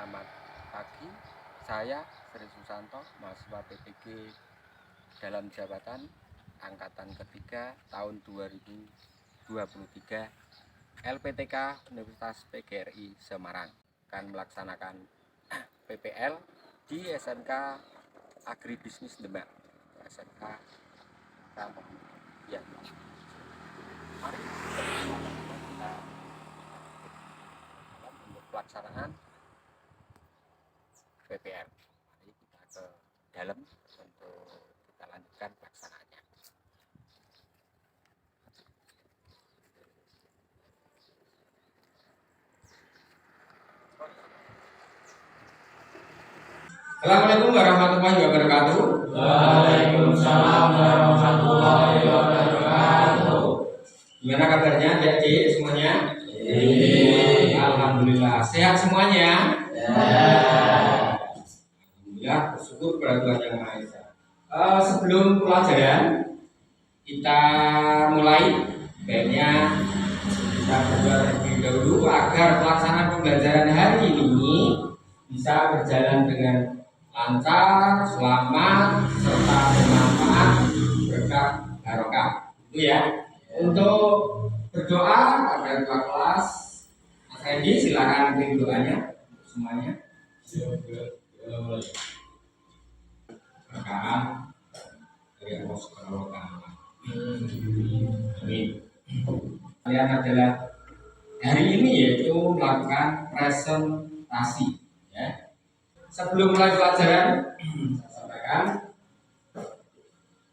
Selamat pagi, saya Sri Susanto, mahasiswa PPG dalam jabatan Angkatan Ketiga tahun 2023 LPTK Universitas PGRI Semarang akan melaksanakan PPL di SMK Agribisnis Demak. SMK Kampung. Ya. Mari kita untuk pelaksanaan PPL. Mari kita ke dalam untuk kita lanjutkan pelaksanaannya. Assalamualaikum warahmatullahi wabarakatuh. Waalaikumsalam warahmatullahi wabarakatuh. Gimana kabarnya adik-adik semuanya? Alhamdulillah sehat semuanya. Alhamdulillah, bersyukur kepada Tuhan Yang Maha Esa. Sebelum pelajaran kita mulai, baiknya kita berdoa terlebih dahulu agar pelaksanaan pembelajaran hari ini bisa berjalan dengan lancar, selamat, serta bermanfaat, berkah, barokah. Itu ya. Untuk berdoa pada dua kelas, Mas Edi silakan beri doanya untuk semuanya. Berkah dari Allah Subhanahu wa Ta'ala. Amin. Kalian adalah hari ini yaitu melakukan presentasi. Ya. Sebelum mulai pelajaran, saya sampaikan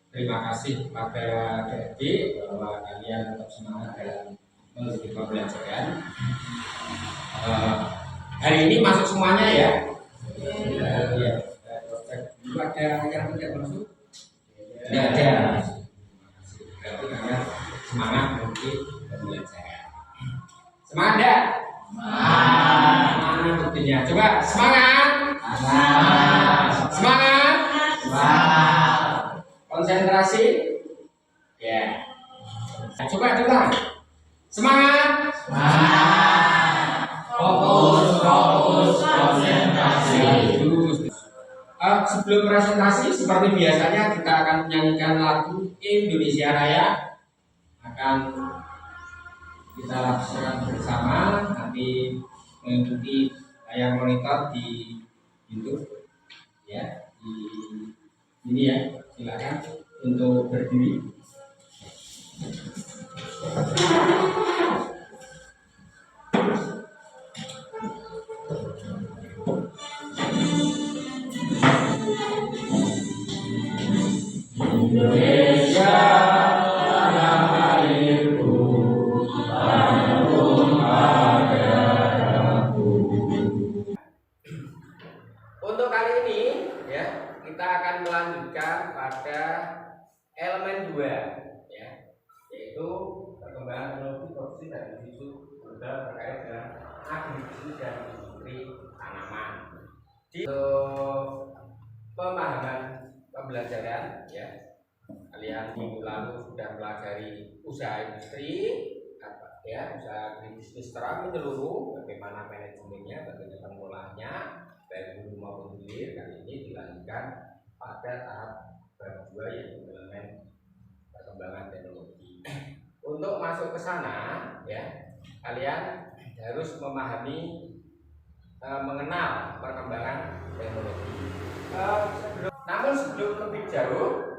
terima kasih kepada adik bahwa kalian tetap semangat dalam mengikuti pembelajaran. Hari ini masuk semuanya ya. Ya. Dulu ada yang tidak masuk? Tidak ada. Berarti kalian semangat mengikuti pembelajaran. Semangat ya? Mana buktinya? Coba semangat. Semangat. Konsentrasi. Ya. Coba diulang. Semangat. Fokus, konsentrasi. Sebelum presentasi seperti biasanya kita akan menyanyikan lagu Indonesia Raya. Akan kita laksanakan bersama, nanti mengikuti layar monitor di YouTube ya, di ini ya. Silakan untuk berdiri. Indonesia tanah airku, tanahku padaku. Untuk kali ini ya, kita akan melanjutkan pada elemen 2 ya, yaitu perkembangan teknologi produksi dan isu global terkait dengan agribisnis dan industri tanaman. Untuk pemahaman pembelajaran ya, kalian minggu lalu sudah pelajari usaha industri ya, usaha agribisnis secara menyeluruh, bagaimana manajemennya, bagaimana pengolahannya baik hulu maupun hilir. Kali ini dilanjutkan pada tahap bab 2 yaitu elemen perkembangan teknologi. Untuk masuk ke sana ya, kalian harus memahami mengenal perkembangan teknologi. Namun sebelum lebih jauh,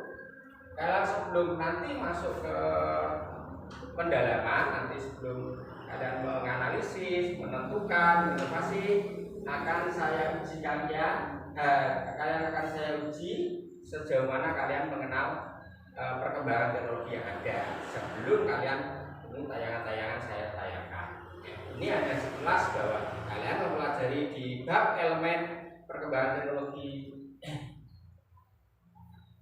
kalau sebelum nanti masuk ke pendalaman, nanti sebelum kalian menganalisis, menentukan inovasi, akan saya uji kalian akan saya uji sejauh mana kalian mengenal perkembangan teknologi yang ada sebelum kalian tayangan-tayangan saya tayangkan. Ini ada sekelas bahwa kalian mempelajari di bab elemen perkembangan teknologi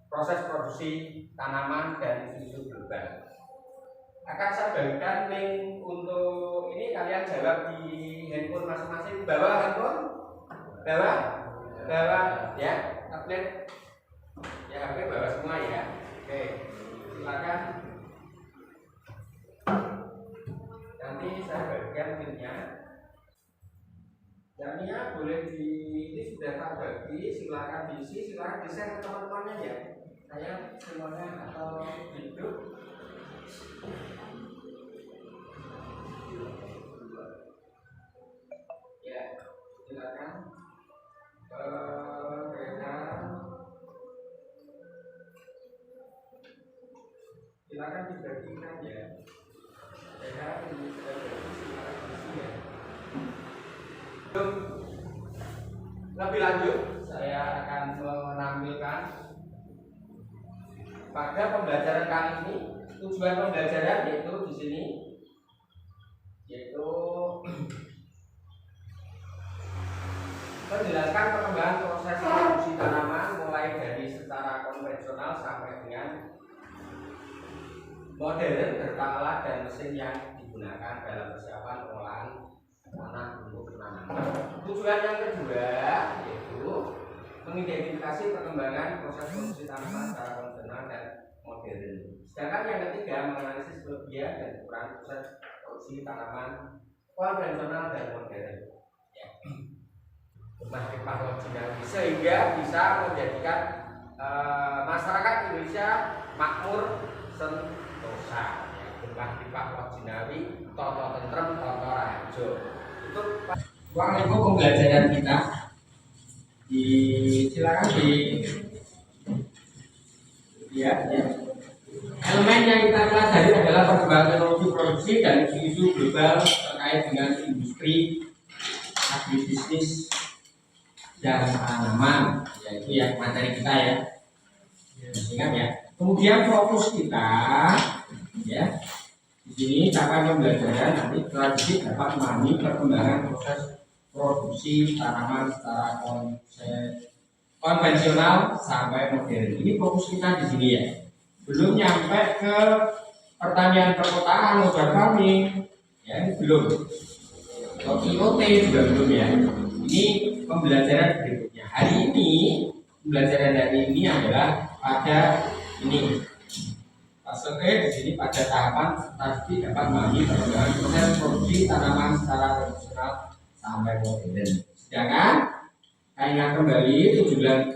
proses produksi tanaman dan isu global. Akan saya bagikan link untuk ini, kalian jawab di handphone masing-masing. Bawa handphone? Bawa ya, tablet ya, HP bawa semua ya. Oke, silakan. Nanti saya bagikan linknya. Jamnya boleh ini sudah tak bagi, silakan diisi, silakan di-share ke teman-temannya ya. Saya semuanya atau hidup. Ya, silakan. Silakan dibagikan ya. Ini sudah bagi, silakan diisi ya. Lebih lanjut, saya akan menampilkan pada pembelajaran kali ini tujuan pembelajaran yaitu di sini yaitu menjelaskan perkembangan proses produksi tanaman mulai dari secara konvensional sampai dengan modern bertanggal dan mesin yang digunakan dalam persiapan pengolahan tanah untuk penanaman. Tujuan yang kedua yaitu mengidentifikasi perkembangan proses produksi tanaman secara konvensional dan modern. Sedangkan yang ketiga menganalisis kelebihan dan kekurangan proses produksi tanaman konvensional dan modern. Ya. Makrifah loginawi sehingga bisa menjadikan masyarakat Indonesia makmur sentosa. Ya. Makrifah loginawi toto tentrem toto rajo. Itu ruang lingkup pembelajaran kita. Silakan ya. Elemen yang kita pelajari adalah perkembangan teknologi produksi dan isu-isu global terkait dengan industri, agribisnis, dan tanaman, yaitu yang materi kita ya. Ingat ya. Kemudian fokus kita ya. Di sini capaian pembelajaran nanti tradisi dapat memahami perkembangan proses produksi tanaman secara konvensional sampai modern. Ini fokus kita di sini ya. Belum nyampe ke pertanian perkotaan, urban farming, ya ini belum. IoT juga belum ya. Ini pembelajaran berikutnya. Hari ini pembelajaran dari ini adalah pada ini. Fase di sini pada tahapan tadi dapat memahami perkembangan proses produksi tanaman secara konvensional sampai modern. Sedangkan ingat kembali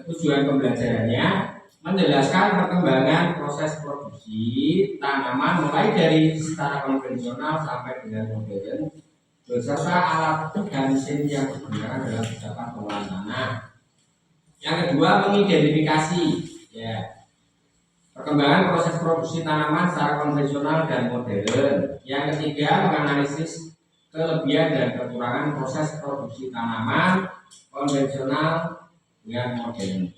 tujuan pembelajarannya menjelaskan perkembangan proses produksi tanaman mulai dari secara konvensional sampai dengan modern beserta alat dan mesin yang digunakan dalam persiapan pengolahan tanah. Yang kedua mengidentifikasi ya perkembangan proses produksi tanaman secara konvensional dan modern. Yang ketiga menganalisis kelebihan dan kekurangan proses produksi tanaman konvensional dengan modern.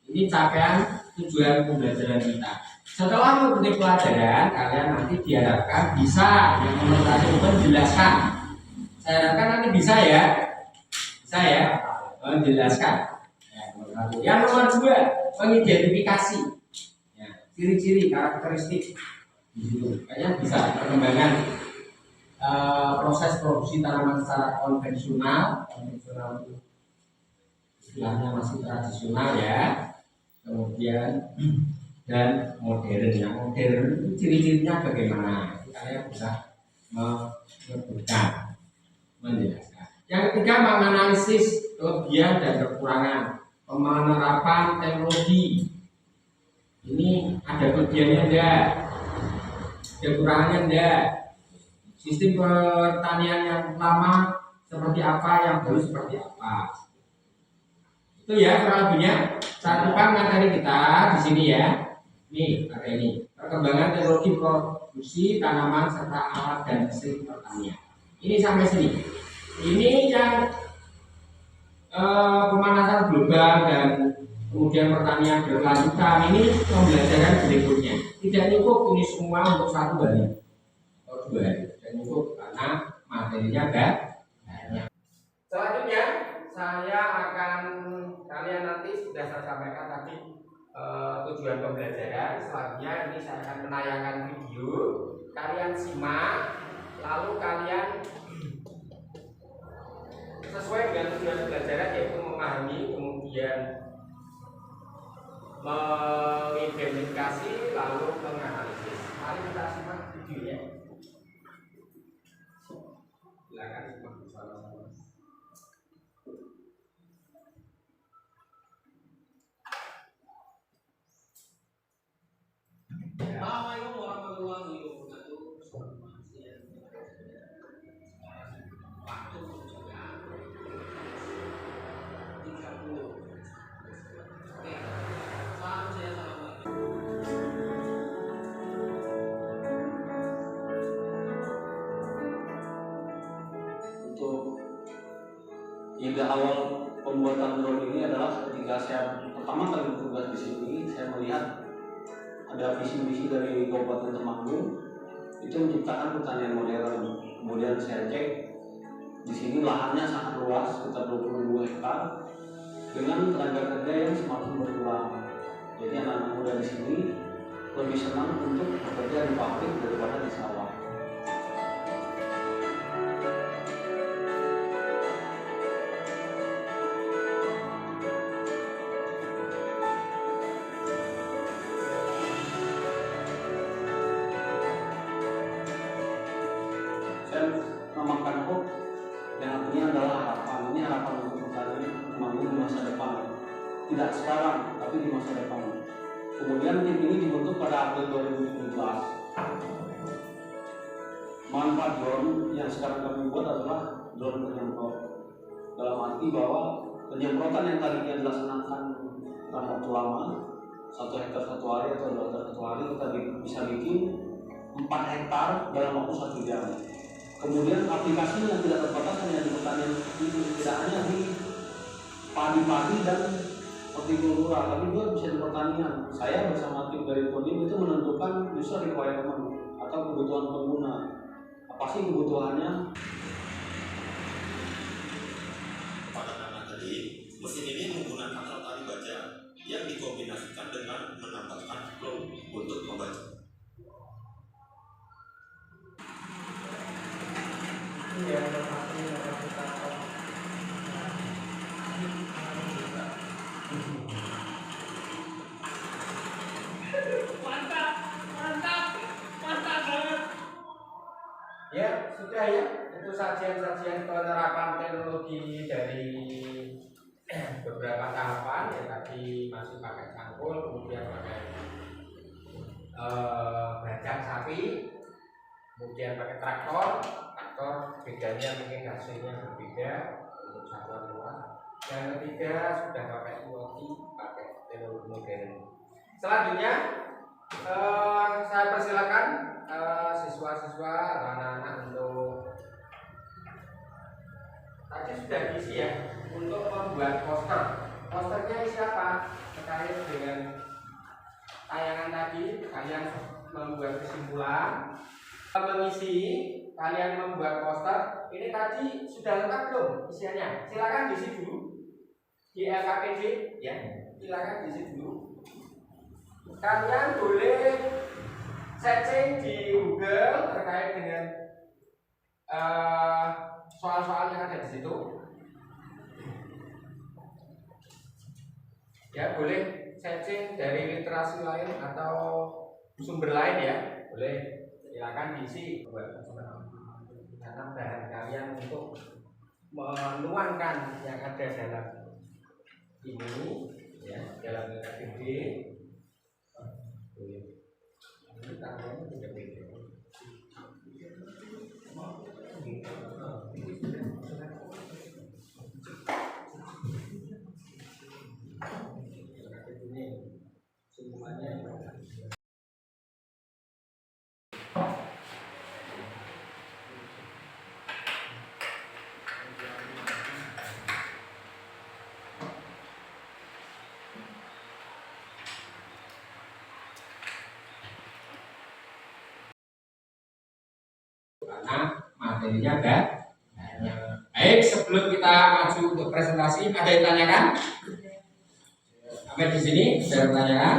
Ini capaian tujuan pembelajaran kita. Setelah mengikuti pelajaran, kalian nanti diharapkan bisa yang menjelaskan. Saya harapkan nanti bisa ya, menjelaskan. Yang nomor dua mengidentifikasi ya, ciri-ciri karakteristik di situ. Kalian bisa perkembangan proses produksi tanaman secara konvensional itu istilahnya masih tradisional ya, kemudian dan modern. Yang modern itu ciri-cirinya bagaimana? Kalian bisa menyebutkan, menjelaskan. Yang ketiga menganalisis kelebihan dan kekurangan penerapan teknologi. Ini ada kelebihannya enggak? Kekurangannya enggak? Sistem pertanian yang lama seperti apa, yang baru seperti apa? Itu ya kurang lebihnya. Cakupan materi kita di sini ya. Nih, ada ini. Perkembangan teknologi produksi tanaman serta alat dan mesin pertanian. Ini sampai sini. Ini yang pemanasan global dan kemudian pertanian berkelanjutan. Ini pembelajaran berikutnya. Tidak cukup ini semua untuk satu hari atau 2 hari. Tidak cukup karena materinya banyak. Selanjutnya saya akan kalian nanti sudah saya sampaikan tadi tujuan pembelajaran. Selanjutnya ini saya akan menayangkan video. Kalian simak, lalu kalian sesuai dengan tujuan pembelajaran yaitu memahami, kemudian mengidentifikasi, lalu menganalisis. Mari kita simak videonya. Silakan simak bersama-sama. Assalamualaikum warahmatullahi wabarakatuh. Waktu menunjukkan 30. Oke, salam saya assalamualaikum. Untuk ide awal pembuatan drone ini adalah ketika saya pertama kali bertugas di sini, saya melihat ada visi misi dari Kabupaten Temanggung itu menciptakan pertanian modern. Kemudian saya cek di sini lahannya sangat luas, sekitar 22 hektar, dengan tenaga kerja yang semakin berkurang. Jadi anak-anak muda di sini lebih senang untuk bekerja di pabrik daripada di sawah. Saya namakan HOPE yang artinya adalah harapan. Ini harapan untuk petani Temanggung di masa depan, tidak sekarang tapi di masa depan. Kemudian tim ini dibentuk pada April 2017. Manfaat drone yang sekarang kami buat adalah drone penyemprot, dalam arti bahwa penyemprotan yang tadinya dilaksanakan dalam waktu lama 1 hektar 1 hari atau 2 hektar 1 hari, kita bisa bikin 4 hektar dalam waktu 1 jam. Kemudian aplikasinya yang tidak terbatas hanya di pertanian, tidak hanya di padi-padi dan hortikultura, tapi juga bisa di pertanian. Saya bersama tim dari Kodim itu menentukan user requirement atau kebutuhan pengguna. Apa sih kebutuhannya? Pada anak tadi, mesin ini menggunakan rotari baja yang dikombinasikan dengan menambahkan flow untuk membaca. Ya, sudah ya. Itu sajian-sajian penerapan teknologi dari beberapa tahapan ya, tadi masih pakai cangkul, kemudian pakai bajak sapi, kemudian pakai traktor bedanya mungkin hasilnya berbeda untuk satuan luas. Yang ketiga sudah pakai IoT, pakai teknologi modern. Selanjutnya saya persilakan siswa-siswa atau anak-anak untuk tadi sudah diisi ya, untuk membuat poster. Posternya isi apa? Terkait dengan tayangan tadi, kalian membuat kesimpulan, mengisi, kalian membuat poster. Ini tadi sudah lengkap belum isiannya? Silakan diisi dulu di LKPD ya, silakan diisi dulu. Kalian boleh searching di Google terkait dengan soal-soal yang ada di situ. Ya, boleh searching dari literasi lain atau sumber lain ya, boleh silakan diisi karena bahan kalian untuk menuangkan yang ada dalam ini ya, dalam LKPD. Ini tangannya tidak beda. Semuanya karena materinya ada. Baik, sebelum kita maju untuk presentasi, ada yang tanyakan? Sampai di sini ada pertanyaan?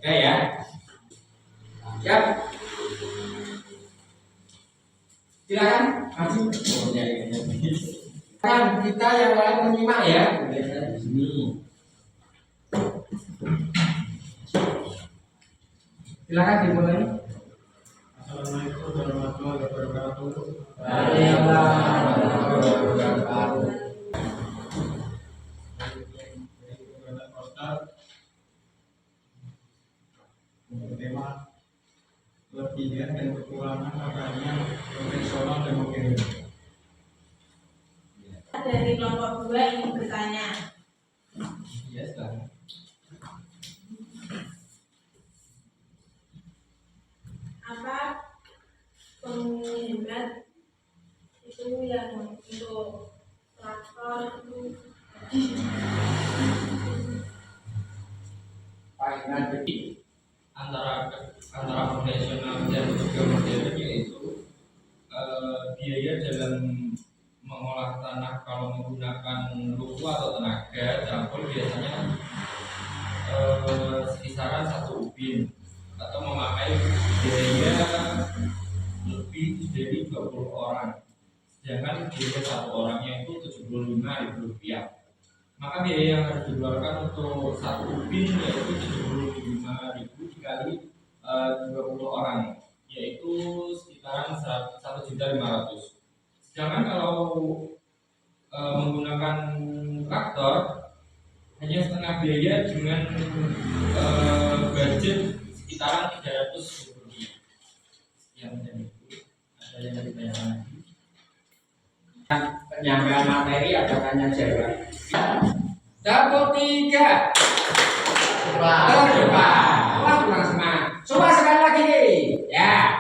Ada ya? Siap? Silakan maju. Oh, ya. Kan kita yang lain menyimak ya. Di sini. Silakan dimulai. Assalamualaikum warahmatullahi wabarakatuh. Waalaikumsalam warahmatullahi wabarakatuh. pertanian konvensional dan modern. Dari kelompok 2 ingin bertanya. Ya, silakan. Apa penghemat itu yang untuk traktor itu Palingan jadi antara konvensional dan juga modern, yaitu biaya dalam mengolah tanah kalau menggunakan lumpur atau tenaga campur biasanya sekisaran 1 ubin atau memakai biaya lebih dari 20 orang, sedangkan biaya 1 orangnya itu Rp75.000. Maka biaya yang harus dikeluarkan untuk 1 ubin yaitu Rp75.000 dikali 20 orang, yaitu sekitaran 1.500.000. Sedangkan kalau menggunakan traktor hanya setengah biaya dengan budget sekitaran Rp300. Sekian dan itu. Ada yang ditanyakan lagi? penyampaian materi ada tanya jawab. Dapur 3 terdepan. Wah, kurang semangat. Coba sekali lagi nih. Ya.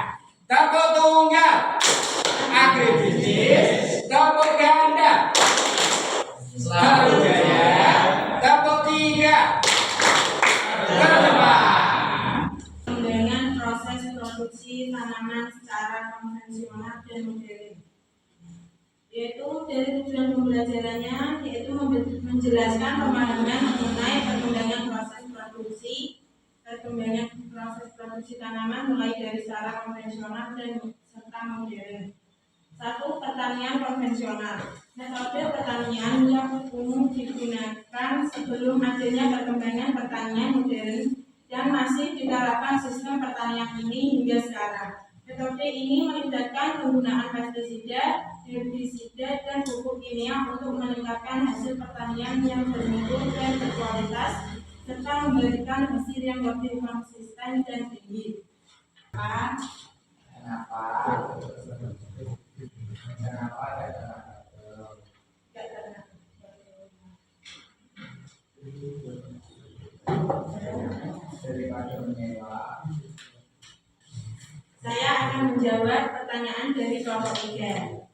Dapur tunggal agribisnis, dapur ganda selalu jaya, dapur 3 terdepan. dengan proses produksi tanaman secara konvensional dan modern. Yaitu dari tujuan pembelajarannya yaitu menjelaskan pemahaman mengenai perkembangan proses produksi tanaman mulai dari secara konvensional dan serta modern. 1. Pertanian konvensional. Metode pertanian yang umum digunakan sebelum adanya perkembangan pertanian modern dan masih diterapkan sistem pertanian ini hingga sekarang. Metode ini melibatkan penggunaan pestisida, herbisida, dan pupuk kimia untuk meningkatkan hasil pertanian yang bermutu dan berkualitas serta memberikan hasil yang lebih konsisten dan tinggi. Kenapa daripada menyewa? Saya akan menjawab pertanyaan dari kelompok 3.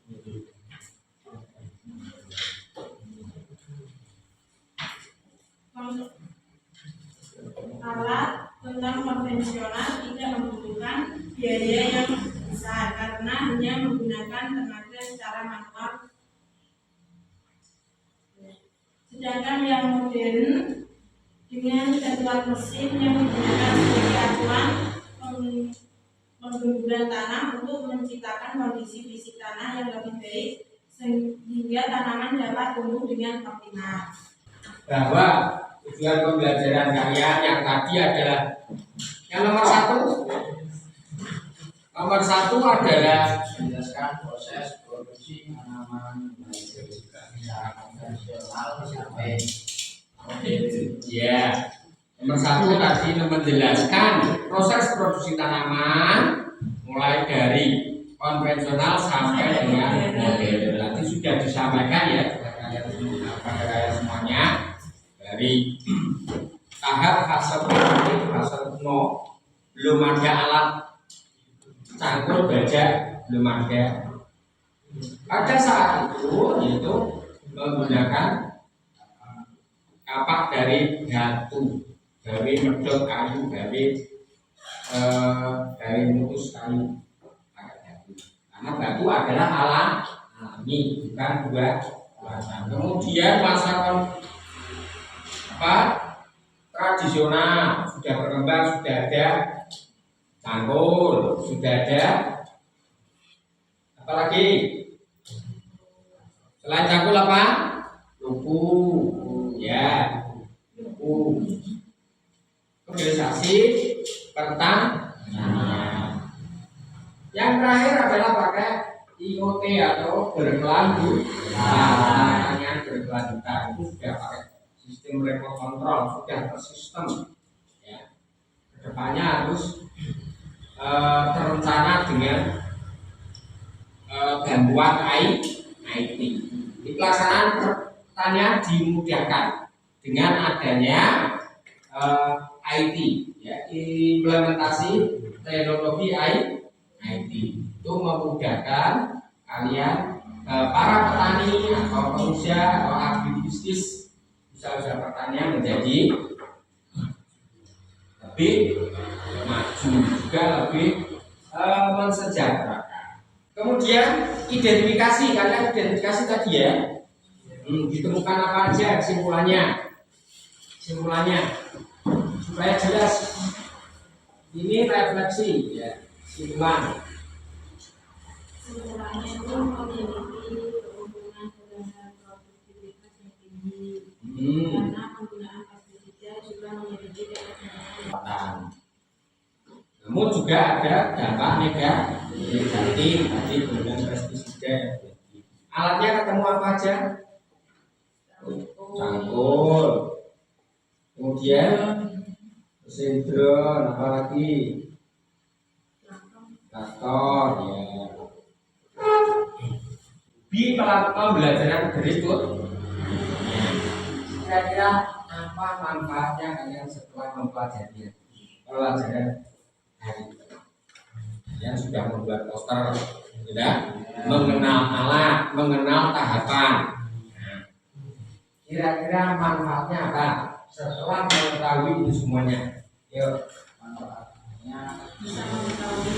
Alat tentang konvensional tidak membutuhkan biaya yang besar karena hanya menggunakan tenaga secara manual. Sedangkan yang modern dengan bantuan mesin yang digunakan sebagai acuan penggemburan tanah untuk menciptakan kondisi fisik tanah yang lebih baik sehingga tanaman dapat tumbuh dengan optimal. Bahwa tujuan pembelajaran kalian yang tadi adalah yang nomor 1. Nomor 1 adalah menjelaskan proses produksi tanaman baik secara konvensional sampai ya. Nomor 1 tadi menjelaskan proses produksi tanaman mulai dari konvensional sampai dengan modern. Tadi sudah disampaikan ya pada kalian semuanya dari tahap fase primitif, fase kuno, belum ada alat cangkul baja, belum ada. Pada saat itu yaitu menggunakan kapak dari batu, dari medok kayu, dari mutus kayu. Karena batu adalah alami, bukan buatan. Kemudian masa tradisional sudah berkembang, sudah ada cangkul, sudah ada apa lagi? Selain cangkul apa? Lupu, ya, lupu. Organisasi pertanian. Yang terakhir adalah pakai IoT atau pertanian berkelanjutan. Itu sudah pakai sistem remote control, sudah tersistem. Ya. Kedepannya harus terencana dengan bantuan IT. Di pelaksanaan pertanian dimudahkan dengan adanya IT, ya, implementasi teknologi IT itu memudahkan kalian para petani atau pengusaha atau agribisnis usaha-usaha pertanian menjadi lebih maju juga lebih mensejahterakan. Kemudian identifikasi, kalian identifikasi tadi ya, ditemukan apa aja kesimpulannya supaya jelas. Ini refleksi ya, kesimpulannya itu memiliki keuntungan dalam produktivitas yang tinggi karena penggunaan pestisida juga memiliki keuntungan. Namun juga ada dampak negatif tadi penggunaan pestisida. Alatnya ketemu apa aja? Cangkul, kemudian mesin drone, apalagi traktor ya. Di pembelajaran berikut, kira-kira apa manfaatnya kalian setelah mempelajari pelajaran hari ini? Kalian sudah membuat poster, sudah mengenal alat, mengenal tahapan. Kira-kira manfaatnya apa setelah mengetahui ini semuanya? Yuk, manfaatnya Bisa mengetahui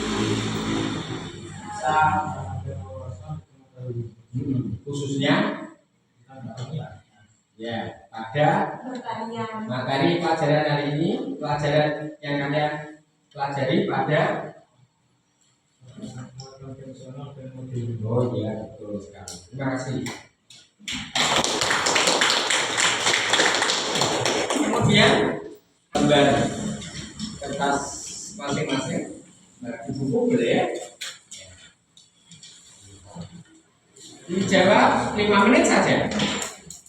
bisa khususnya ya pada pertanian. materi pelajaran hari ini, pelajaran yang kalian pelajari pada konvensional dan modern. oh ya betul sekali. Terima kasih. Kemudian gambar kertas masing-masing di buku boleh ya. Dijawab 5 menit saja.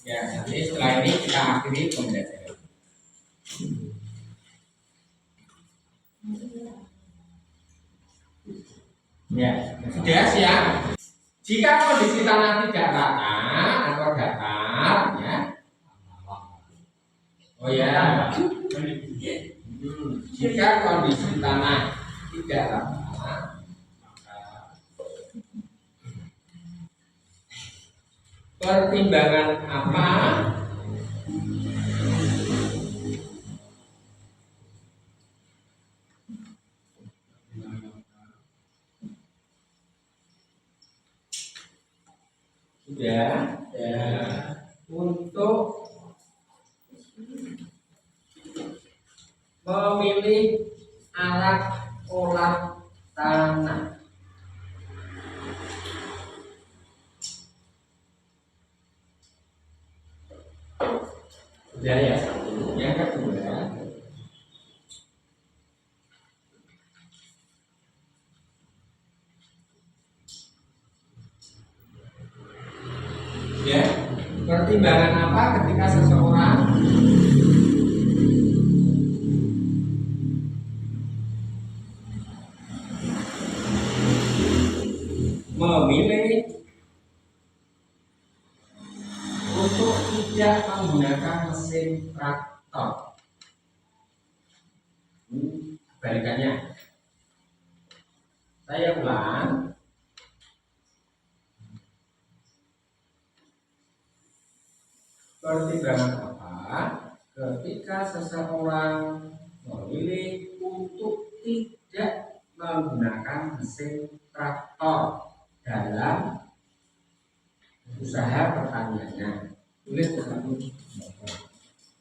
Ya, nanti setelah ini kita akhiri pembelajaran. Ya, sudah siap. Jika kondisi tanah tidak rata atau datar, ya. Oh ya. Jika kondisi tanah tidak rata, pertimbangan apa sudah ya untuk memilih alat olah tanah? Sudah ya. Yang kedua, ya, pertimbangan apa ketika seseorang memilih untuk tidak menggunakan mesin traktor? Kebalikannya. Saya ulang. Pertimbangan apa ketika seseorang memilih untuk tidak menggunakan mesin traktor dalam usaha pertaniannya? Tulis satu.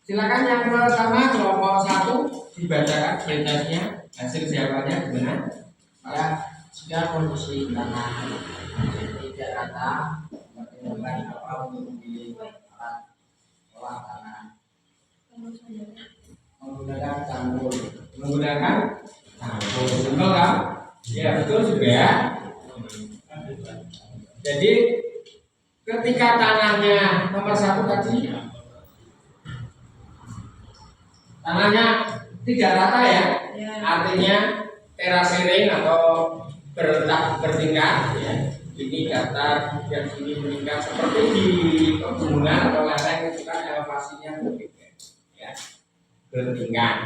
Silakan yang pertama kelompok 1 dibacakan perintahnya, hasil jawabannya gimana? Ya, jika kondisi tanah tidak rata, pertimbangan apa untuk memilih alat olah tanah? Menggunakan cangkul. Menggunakan cangkul, betul kan? Ya betul juga. Jadi ketika tanahnya nomor 1 tadi, tanahnya tidak rata ya, artinya terasering atau bertingkat ya. ini datar, kemudian sini meningkat seperti di pegunungan atau lereng itu kan elevasinya berbeda, ya, bertingkat.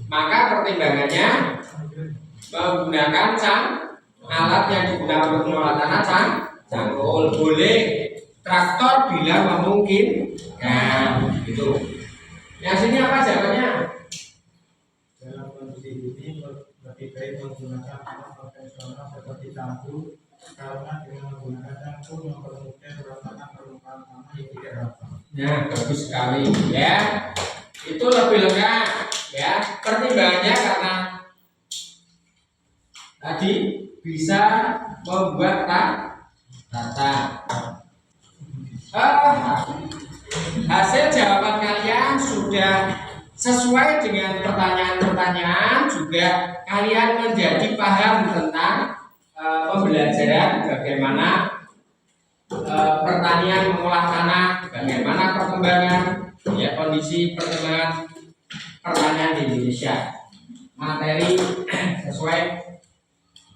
Maka pertimbangannya menggunakan alat yang digunakan untuk mengolah tanah cangkul, boleh traktor bila memungkinkan, gitu. Yang sini apa jawabannya? Dalam kondisi ini lebih baik menggunakan alat konvensional seperti cangkul, karena dengan menggunakan cangkul mempermudah pelaksanaan permukaan tanah yang tidak rata. Nah, bagus sekali, ya. Itu lebih lengkap, ya. Pertimbangannya karena tadi bisa membuat rata. Hasil jawaban kalian sudah sesuai dengan pertanyaan-pertanyaan, juga kalian menjadi paham tentang pembelajaran bagaimana pertanian mengolah tanah, bagaimana perkembangan, ya, kondisi perkembangan pertanian di Indonesia. Materi sesuai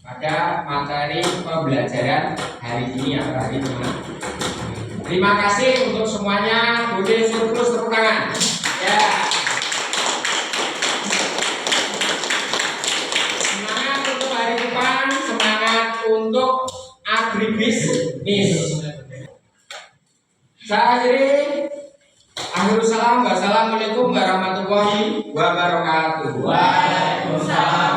pada materi pembelajaran hari ini atau hari ini. Terima kasih untuk semuanya. Boleh surplus tepuk tangan. Ya. Semangat untuk hari depan, semangat untuk agribisnis. Saya akhiri. Akhirul salam. Wassalamualaikum warahmatullahi wabarakatuh. Waalaikumsalam.